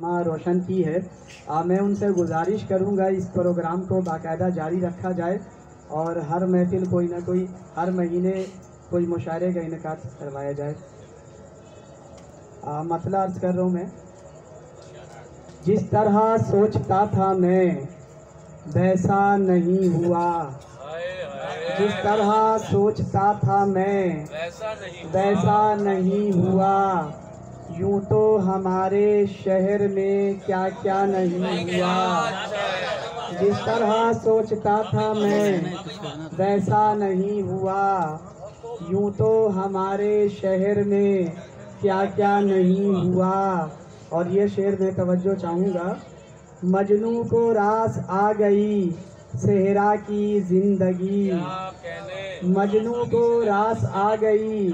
नामा रोशन की है। मैं उनसे गुजारिश करूंगा इस प्रोग्राम को बाकायदा जारी रखा जाए और हर महफिल कोई ना कोई हर महीने कोई मुशायरे का इनेकाद करवाया जाए। मसला अर्ज़ कर रहा हूँ मैं। जिस तरह सोचता था मैं वैसा नहीं हुआ, जिस तरह सोचता था मैं वैसा नहीं हुआ। यूं तो हमारे शहर में क्या क्या नहीं हुआ। जिस तरह सोचता था मैं वैसा नहीं हुआ। यूं तो हमारे शहर में क्या क्या नहीं हुआ। और ये शेर में तवज्जो चाहूँगा। मजनू को रास आ गई सेहरा की जिंदगी, मजनू को रास आ गई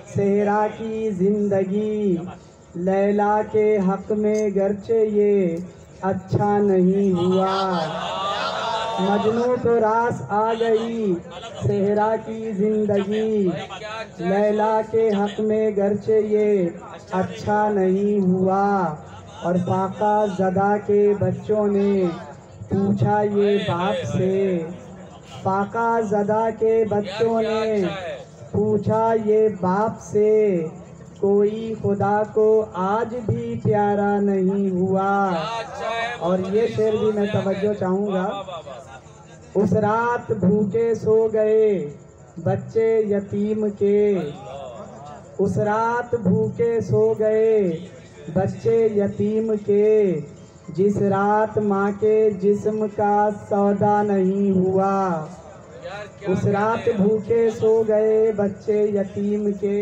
सेहरा की जिंदगी। लैला के हक में गर्चे ये अच्छा नहीं हुआ। मजनू को रास आ गई सेहरा की जिंदगी, लैला के हक में गर्चे ये अच्छा नहीं हुआ। और फाका ज़दा के बच्चों ने पूछा ये बाप से, फाका ज़दा के बच्चों ने पूछा ये बाप से। कोई खुदा को आज भी प्यारा नहीं हुआ। और ये शेर भी मैं तवज्जो चाहूँगा। उस रात भूखे सो गए बच्चे यतीम के, उस रात भूखे सो गए बच्चे यतीम के। जिस रात माँ के जिस्म का सौदा नहीं हुआ। उस रात भूखे सो गए बच्चे यतीम के,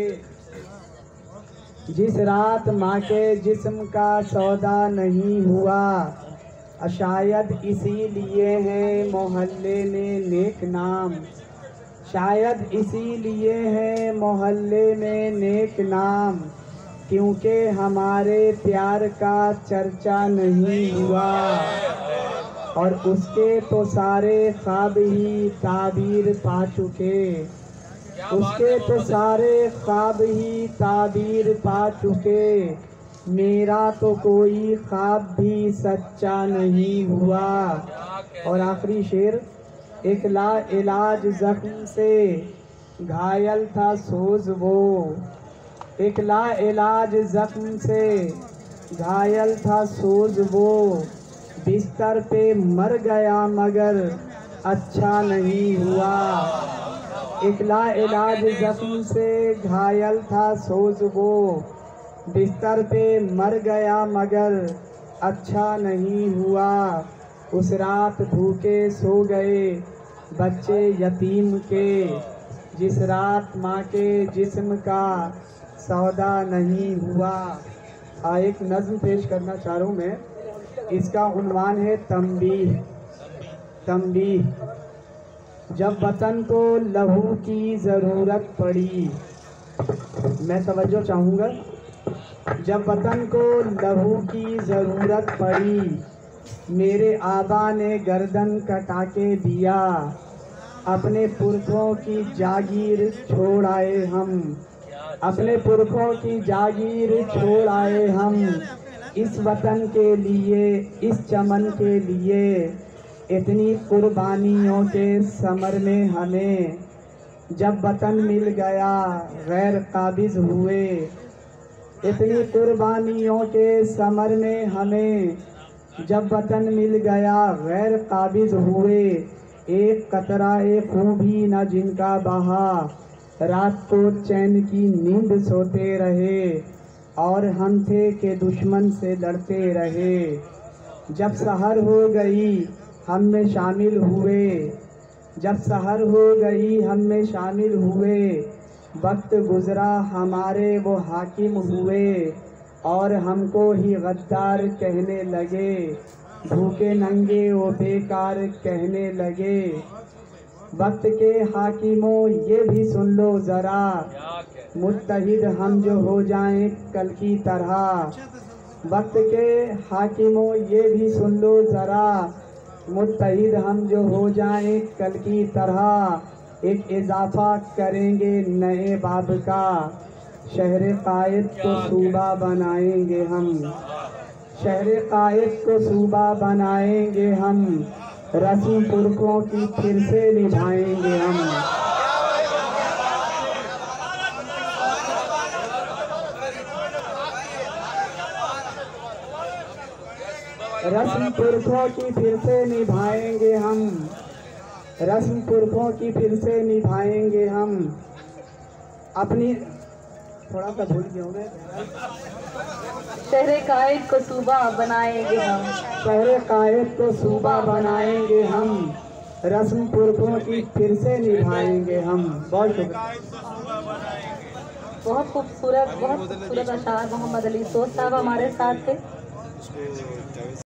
जिस रात माँ के जिस्म का सौदा नहीं हुआ। शायद इसीलिए है मोहल्ले में नेक नाम, शायद इसीलिए है मोहल्ले में नेक नाम। क्योंकि हमारे प्यार का चर्चा नहीं हुआ। और उसके तो सारे ख्वाब ही ताबीर पा चुके, उसके तो सारे ख्वाब ही ताबीर पा चुके। मेरा तो कोई ख्वाब भी सच्चा नहीं हुआ। और आखिरी शेर। एक ला इलाज जख्म से घायल था सोज वो, एक ला इलाज जख्म से घायल था सोज वो। बिस्तर पे मर गया मगर अच्छा नहीं हुआ। एक ला इलाज जख्म से घायल था सोज वो। बिस्तर पे मर गया मगर अच्छा नहीं हुआ। उस रात भूखे सो गए बच्चे यतीम के, जिस रात माँ के जिस्म का सौदा नहीं हुआ। एक नज़्म पेश करना चाह रहा हूँ मैं। इसका उन्वान है तंबीह। तंबीह। जब वतन को लहू की ज़रूरत पड़ी, मैं तवज्जो चाहूँगा। जब वतन को लहू की ज़रूरत पड़ी, मेरे आबा ने गर्दन कटा के दिया। अपने पुरखों की जागीर छोड़ आए हम, अपने पुरखों की जागीर छोड़ आए हम। इस वतन के लिए, इस चमन के लिए, इतनी कुर्बानियों के समर में हमें। जब वतन मिल गया गैर काबिज़ हुए, इतनी कुर्बानियों के समर में हमें। जब वतन मिल गया गैर काबिज़ हुए। एक कतरा एक खून भी न जिनका बहा, रात को चैन की नींद सोते रहे। और हम थे कि दुश्मन से लड़ते रहे। जब सहर हो गई हम में शामिल हुए, जब सहर हो गई हम में शामिल हुए। वक्त गुज़रा हमारे वो हाकिम हुए, और हमको ही गद्दार कहने लगे। भूखे नंगे वो बेकार कहने लगे। वक्त के हाकिमों ये भी सुन लो ज़रा, मुत्तहिद हम जो हो जाएं कल की तरह। वक्त के हाकिमों ये भी सुन लो ज़रा, मुत्तहिद हम जो हो जाएं कल की तरह। एक इजाफा करेंगे नए बाब का, शहर कायद को सूबा बनाएंगे हम। शहर कायद को सूबा बनाएंगे हम, रस्म पुरखों की फिर से निभाएंगे हम। रस्म पुरखों की फिर से निभाएंगे हम, रस्म पुरखों की फिर से निभाएंगे हम। अपनी थोड़ा सा भूल गया हूँ मैं। शहर कायद को सूबा बनाएंगे हम, शहर कायद को सूबा बनाएंगे हम, रस्म पुरखों की फिर से निभाएंगे हम। बहुत खूबसूरत अशार मोहम्मद अली सोच साहब हमारे साथ थे।